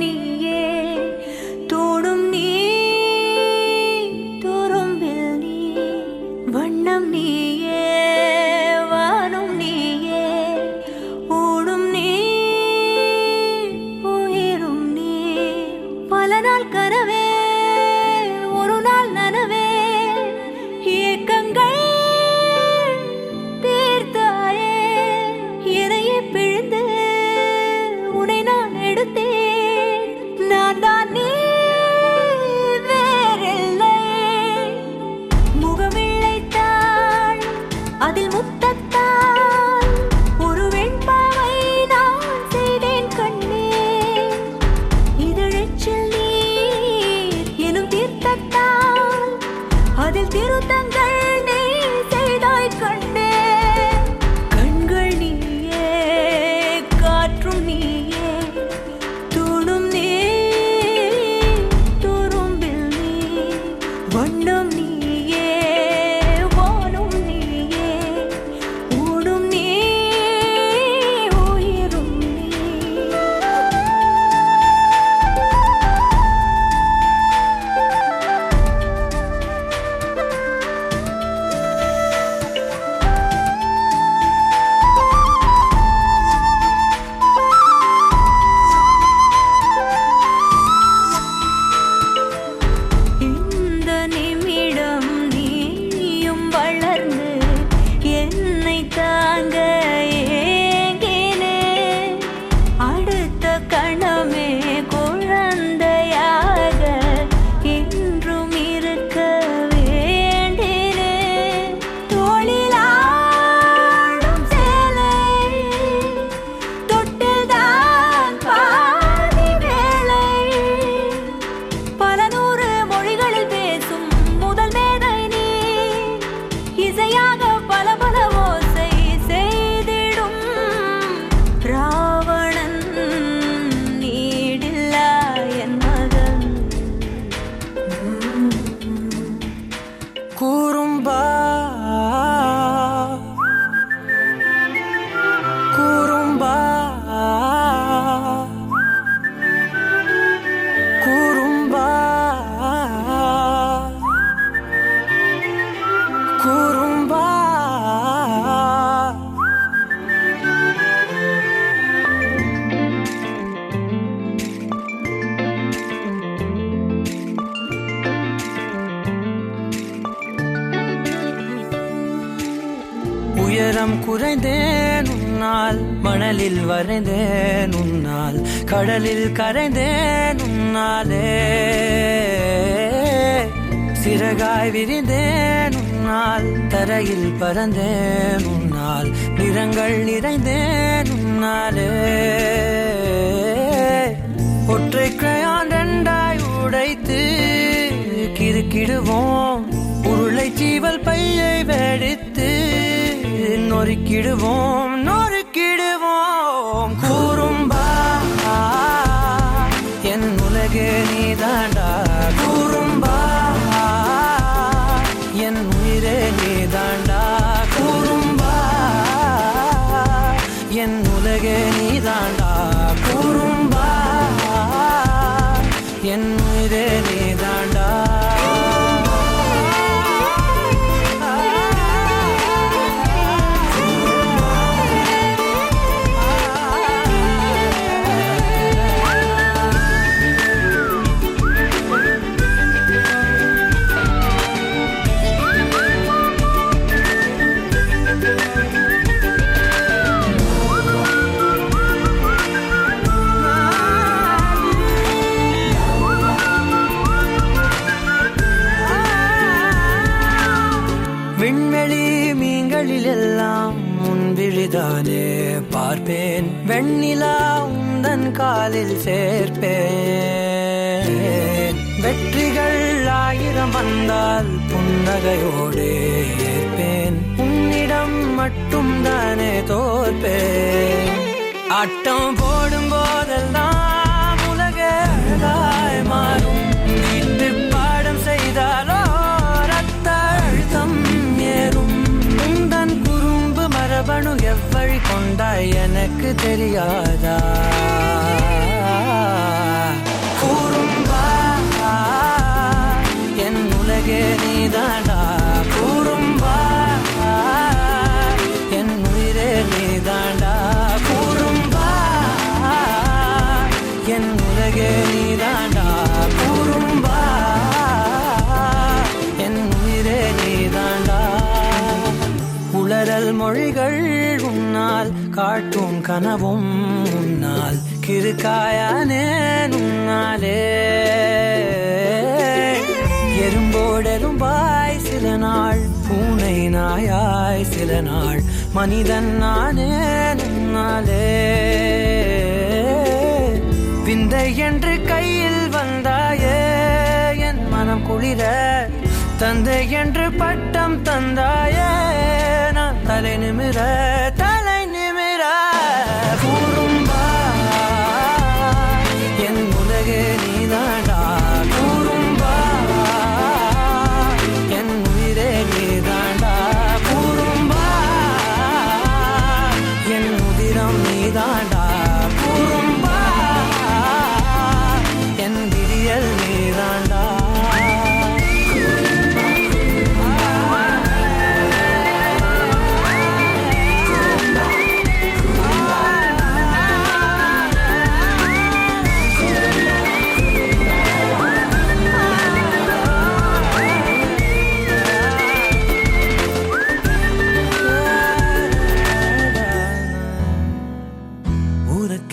நீயே தோடும் நீ துரும்பில் நீ வண்ணம் நீயே வானும் நீயே ஊடும் நீ உயிரும் நீ பல நாள் கனவே ஒரு நாள் நனவே ஏக்கங்கள் தீர்த்தாயே எதையே பிழிந்து உன்னை நான் எடுத்தேன் நான் தான் நீ வேறில்லை முகமிழைத்தாள் அதில் முத்தத்தால் ஒரு வெண்பாவை நான் செய்தேன் கண்ணே இதழச்சில் நீர் எனும் தீர்த்தத்தால் அதில் திருத்தங்கள் நீ செய்தாய் கண்ணே கண்கள் நீயே காற்றும் நீயே தூணும் நீ துரும்பில் நீ வண்ணம் நீயே வானும் நீயே ஊடும் நீ உயிரும் நீ இந்த நிமிடம் நீயும் வளர்ந்து என்னை தாங்க ஏங்கினே அடுத்த கணமே குழந்தையாக என்றும் இருக்க வேண்டினே தோளிலாடும் சேலை தொட்டில்தான் பாதி வேளை பல நூறு மொழிகளில் பேசும் முதல் மேதை நீ இசையாக பல பல ஓசை செய்திடும் ராவணன் நீடில்லா என் மகன் கூறும்பா கூறும்பா கூறும்பா கூறும்பா உயரம் குறைந்தேன் உன்னால் மணலில் வரைந்தேன் உன்னால் கடலில் கரைந்தேன் உன்னாலே சிறகாய் விரிந்தேன் உன்னால் தரையில் பறந்தேன் உன்னால் நிறங்கள் நிறைந்தேன் உன்னாலே ஒற்றை கிரையான் ரெண்டாய் உடைத்து கிறுக்கிடுவோம் உருளை சீவல் பையை வெடித்து நொறுக்கிடுவோம் நொறுக்கிடுவோம் கூறும்பா என் உலகே நீதாண்டா கூறும்பா என் உயிரே நீதாண்டா கூறும்பா என் உலகே நீதாண்டா கூறும்பா என் உயிரே நீதாண்டா விண்வெளி மீன்களில் எல்லாம் உன் விழிதானே பார்ப்பேன் வெண்ணிலா உந்தன் காலில் சேர்ப்பேன் வெற்றிகள் ஆயிரம் வந்தால் புன்னகையோடு ஏற்பேன் உன்னிடம் மட்டும் தானே தோற்பேன் ஆட்டம் போடும் போதெல்லாம் உலக அழகாய் மாறும் வீட்டு பாடம் செய்தாலோ ரத்த அழுத்தம் ஏறும் உந்தன் குறும்பு மரபணு எவ்வழி கொண்டாய் எனக்கு தெரியாதா மொழிகள் உன்னால் காட்டும் கனவும் உன்னால் கிருக்காயானே உன்னாலே எறும்போடெரும்பாய் சில நாள் பூனை நாயாய் சில நாள் மனிதன் நானே உன்னாலே விந்தை என்று கையில் வந்தாயே என் மனம் குளிர தந்தை என்று பட்டம் தந்தாயே நான் தலை நிமிர கூறும்பா என் உலகே நீதாண்டா கூறும்பா என் உயிரே நீதாண்டா கூறும்பா என் உதிரம் நீதாண்டா கூறும்பா என் விடியல் நீதாண்டா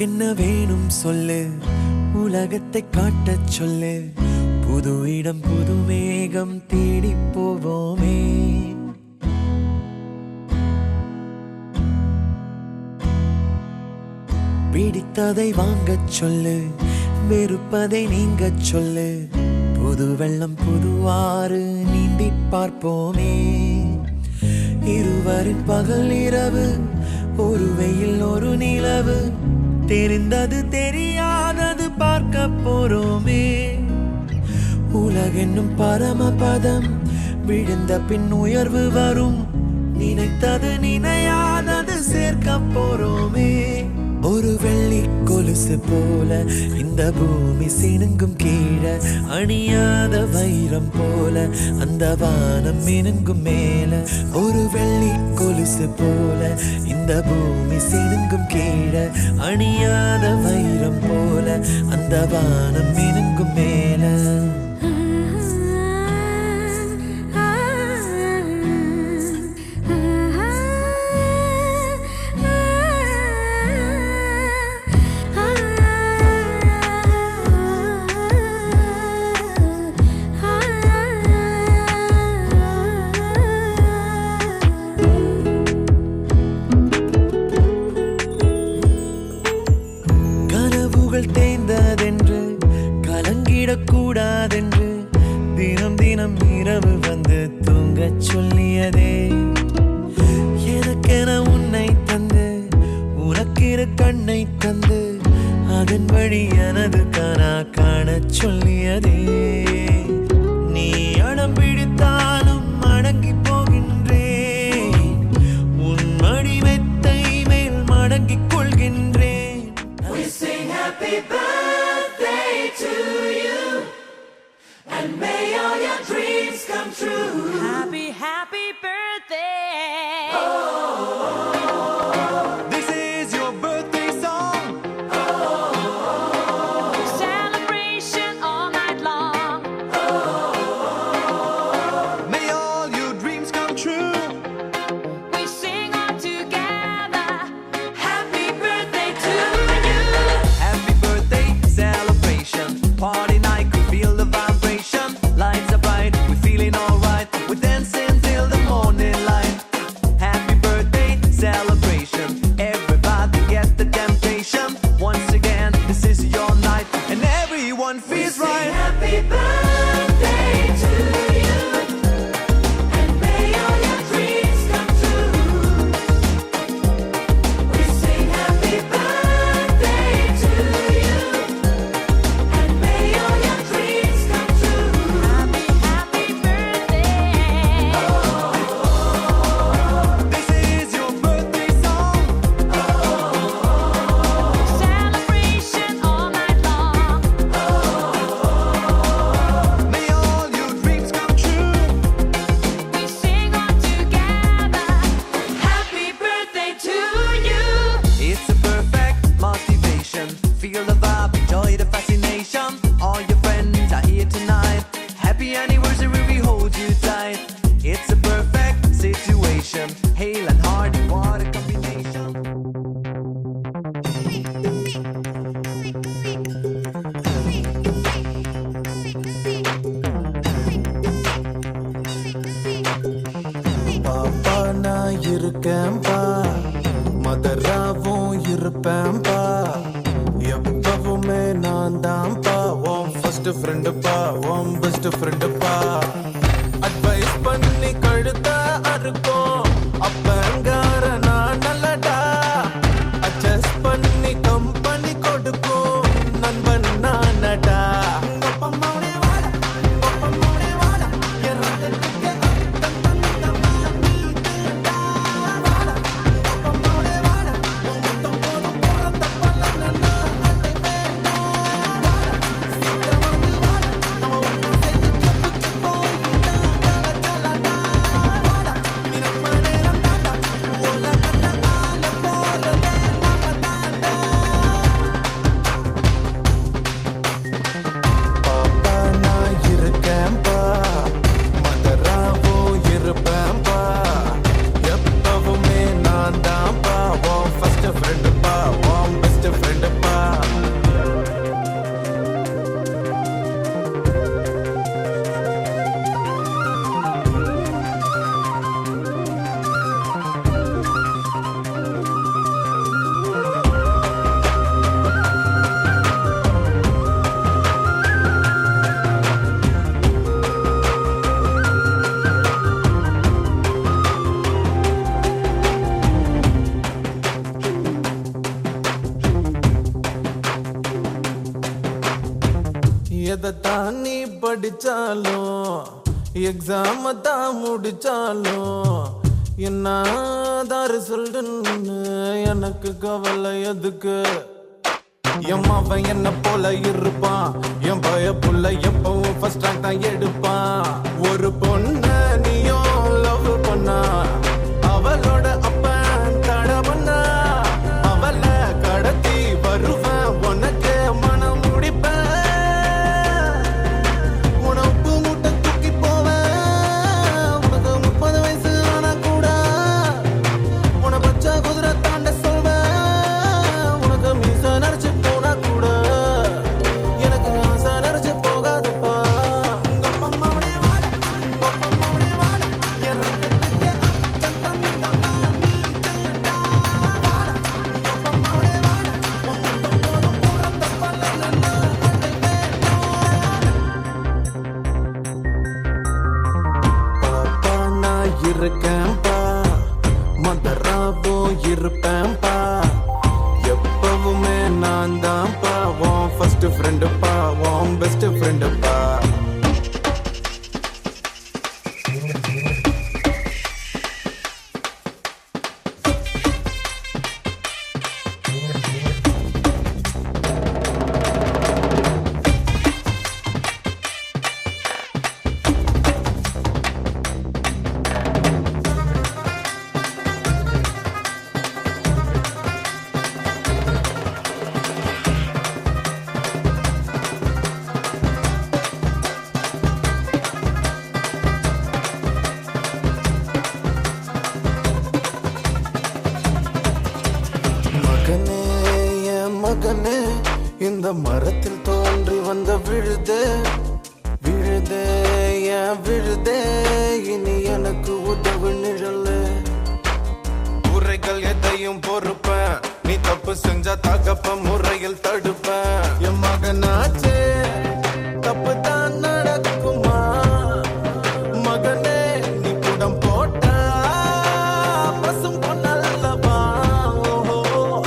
என்ன வேணும் சொல்லு உலகத்தை காட்டச் சொல்லு புது இடம் புது மேகம் தேடி போவோமே பிடித்ததை வாங்கச் சொல்லு வெறுப்பதை நீங்கச் சொல்லு புது வெள்ளம் புது ஆறு நீந்தி பார்ப்போமே இருவரின் பகல் இரவு ஒரு வெயில் ஒரு நிலவு தெரிந்தது தெரியாதது பார்க்க போறோமே உலகென்னும் பரமபதம் விழுந்த பின் உயர்வு வரும் நினைத்தது நினையாதது சேர்க்க போறோமே ஒரு வெள்ளி கொலுசு போல இந்த பூமி சினுங்கும் கீழே அணியாத வைரம் போல அந்த வானம் மினுங்கும் மேல ஒரு வெள்ளி கொலுசு போல இந்த பூமி சினுங்கும் கீழே அணியாத வைரம் போல அந்த வானம் மினுங்கும் மேல தேய்ந்ததென்று கலங்கிடக்கூடாதென்று தினம் தினம் இரவு வந்து தூங்கச் சொல்லியதே எனக்கென உன்னை தந்து உனக்கிரு கண்ணை தந்து அதன் வழி எனது கனா காணச் சொல்லியதே நீ அடம் பிடித்தாலும் அடங்கி போகின்றேன் உன் மடி மெத்தை மேல் மடங்கிக் கொள்கின்றேன் Happy birthday to you, and may all your dreams come true. Happy, happy birthday. This is your birthday song. Celebration all night long. May all your dreams come true. We sing all together. Happy birthday to you. Happy birthday celebration, party night, we feel the vibration. Lights are bright, we're feeling alright. We're dancing till the morning light. Happy birthday celebration. இருப்பேன்பா எப்பவுமே நான் தான்ப்பா உன் first ஃப்ரெண்டுப்பா உன் best ஃப்ரெண்டுப்பா advice பண்ணி கழுத்த அறுக்கும் அப்பங்கார நான் நல்லடா adjust பண்ணி company கொடுக்கும் நண்பன் நானடா எதைத்தான் நீ படிச்சாலும் எக்ஸாம் தான் முடிச்சாலும் என்ன ரிசல்ட்னு எனக்கு கவலை எதுக்கு என் அவன் என்ன போல இருப்பான் என் பய புள்ள எப்பவும் ஃபர்ஸ்ட் ரேங்க் தான் எடுப்பான் ஒரு பொண்ணு நீயும் லவ் பண்ணா அவளோட அப்பன் தட பண்ணா அவளை கடத்தி வருவேன் உனக்கு மனம் முடிப்பேன் இருக்கேன்பா மதராவோ இருப்பேன்பா எப்பவுமே நான் தான்ப்பா உன் ஃபர்ஸ்ட் ஃப்ரெண்டுப்பா உன் பெஸ்ட் ஃப்ரெண்டுப்பா மகனே இந்த மரத்தில் தோன்றி வந்த விழுதே விழுதே ஏன் விழுதே இனி எனக்கு உதவு நிழல் உரைகள் எதையும் பொறுப்பேன் நீ தப்பு செஞ்சா தகப்ப முறையில் தடுப்பேன் என் மகனாச்சே தப்பு தான் நடக்குமா மகனே நீ புடம் போட்டா பசும் பொன்னல்லவா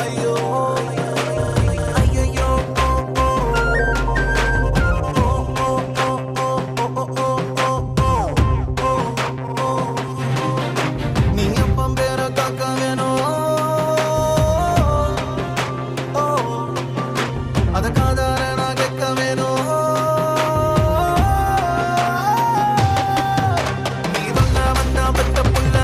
ஐயோ நீ அப்பம் பேர காக்க வேணும் அத காதார நான் கேட்க வேணும் நீ வந்தா பெற்ற புள்ள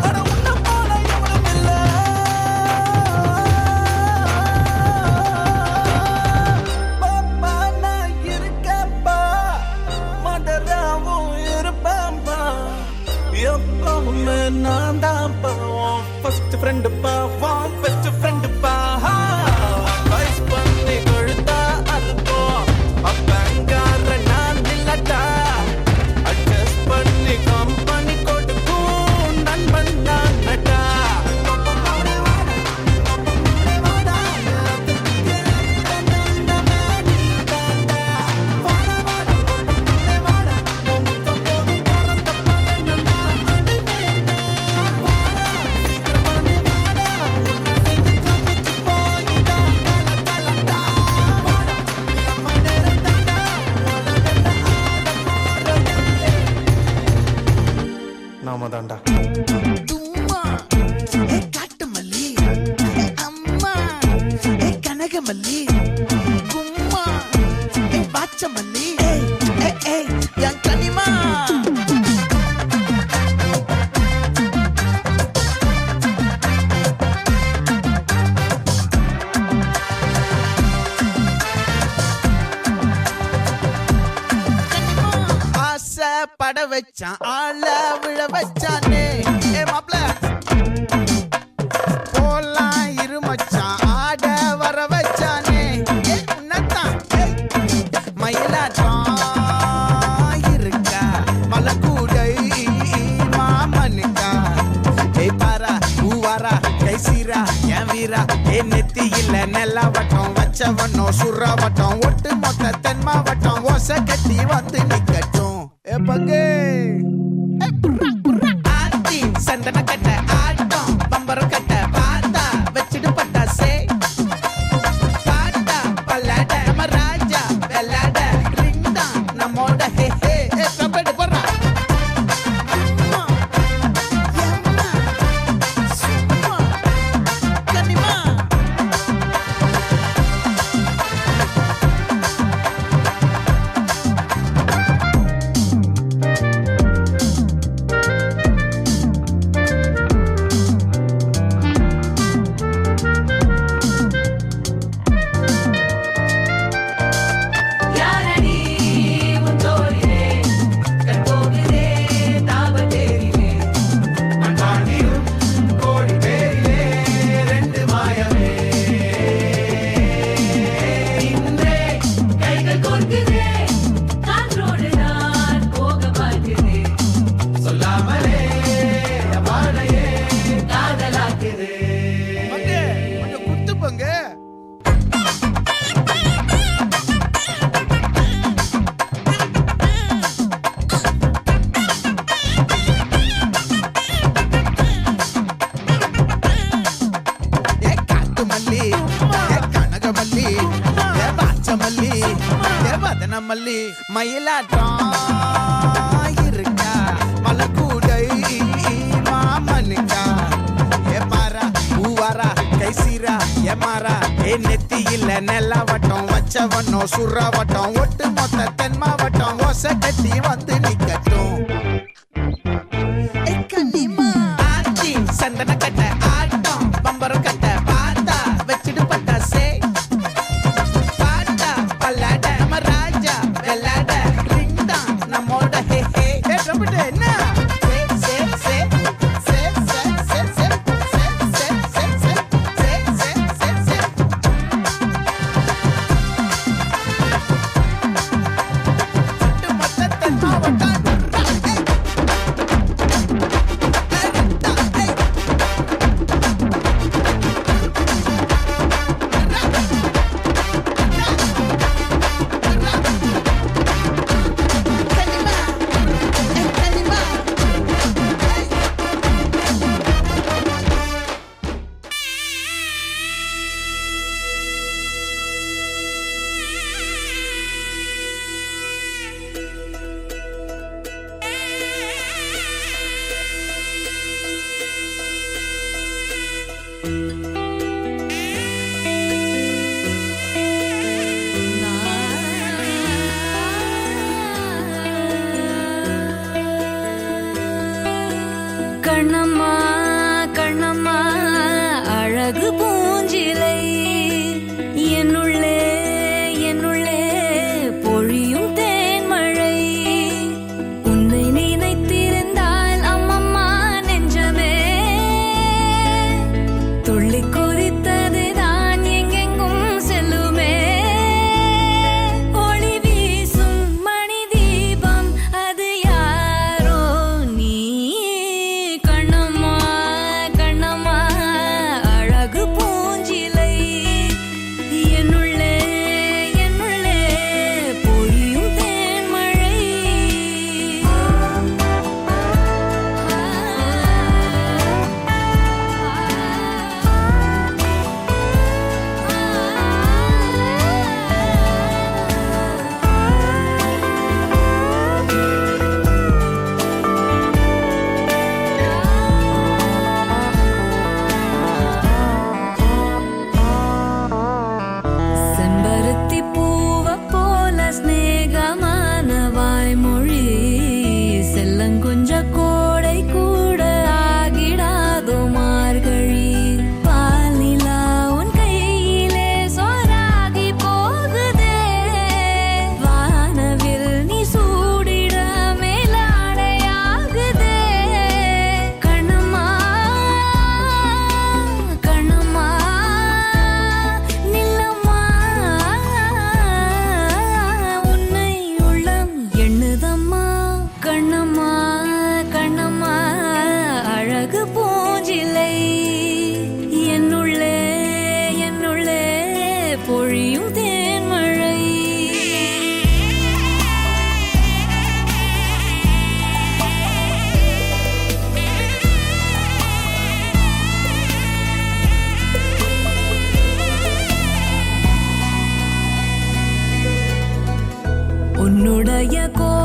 அட உன்ன போல எவனும் இல்ல பாப்பா நான் இருக்கேன்பா மதராவும் இருப்பேன்பா எப்பவுமே நான் தான்ப்பா உன் ஃபர்ஸ்ட் ஃப்ரெண்டுப்பா உன் பெஸ்ட் ஃப்ரெண்டுப்பா அட்வைஸ் பண்ணி கழுத்தா அறுப்போம் அப்பங்கார நான் இல்லடா அட்ஜஸ்ட் பண்ணி கம்பெனி கொடுக்கும் நண்பன் வச்சான் ஆள விழ வச்சானே ஏ மாப்ள போலாம் இரு மச்சான் ஆட வர வச்சானே ஏ உன்னத்தான் மயிலாட்டம் இருக்கா மலக்கூடை மாமனுக்கா ஏய் பாரா பூவாரா கைசீரா என் வீரா ஏ நெத்தி இல்ல நெல்லா வட்டம் வச்சவனோ சுறா வட்டம் ஒட்டு மொத்த தென் மாவட்டம் ஓசை கட்டி வந்து நிக்கட்டும் ஏ பங்கே ஆத்தி சந்தன கட்ட ஆட்டம் பம்பரம் கட்ட பாத்தா வச்சிடு பட்டாசே பாட்டா பல்லாட நம்ம ராஜா வெள்ளாட ரிங் தான் நம்மோட ஹே ஹே ஏ கம்பெடு போடுறா கனிமா யாரடி உன் தோளிலே கண் போகுதே தாபத்தேரிலே மண்பாண்டியும் கோடி பேரிலே ரெண்டு மாயமே இன்றே கைகள் கோர்க்குதே காற்றோடு நான் போக பார்க்குதே சொல்லாமலே வாழையே காதலாக்குதே பங்கே கொஞ்சம் குத்து பங்கே ஏ காட்டு மல்லி ஏ கனக மல்லி ஏ பாச்ச மல்லி ஏ வதன மல்லி மயிலாட்டம் இருக்கா மலக்கூடை மாமனுக்கா ஏ பாரா பூவாரா கைசீரா ஏ மாறா ஏ நெத்தி இல்ல நெல்லா வட்டம் வச்சவனோ சுறா வட்டம் ஒட்டு மொத்த தென் மாவட்டம் ஓசை கட்டி வந்து நிக்கட்டும் ஆச்சி சந்தன கட்ட ஆட்டம் பம்பரம் கட்ட பாத்தா வச்சிடு பட்டாசே பாட்டா பல்லாட நம்ம ராஜா வெள்ளாட ரிங் தான் நம்மோட ஹே ஹே ஏ ட்ரம்பட் என்ன சே சே சே சே சே சே சே சே சே சே சே சே சே சே ஒட்டு மொத்த தென் மாவட்டம் பழைய கோ